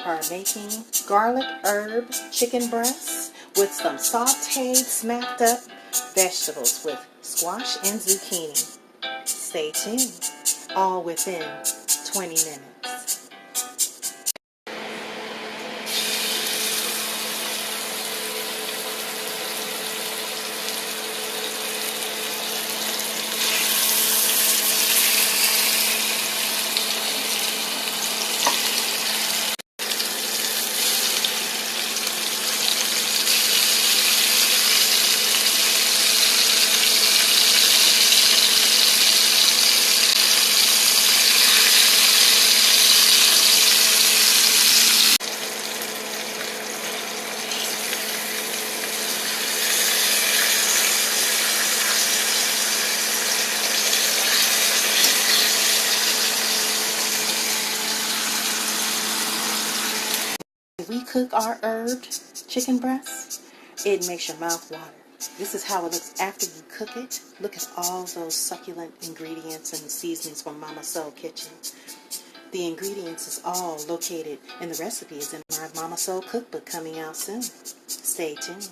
are making garlic herb chicken breasts with some sauteed, smacked up vegetables with squash and zucchini. Stay tuned, all within 20 minutes. We cook our herbed chicken breasts, it makes your mouth water. This is how it looks after you cook it. Look at all those succulent ingredients and seasonings from Momma Soul Kitchen. The ingredients is all located, and the recipe is in my Momma Soul cookbook coming out soon. Stay tuned.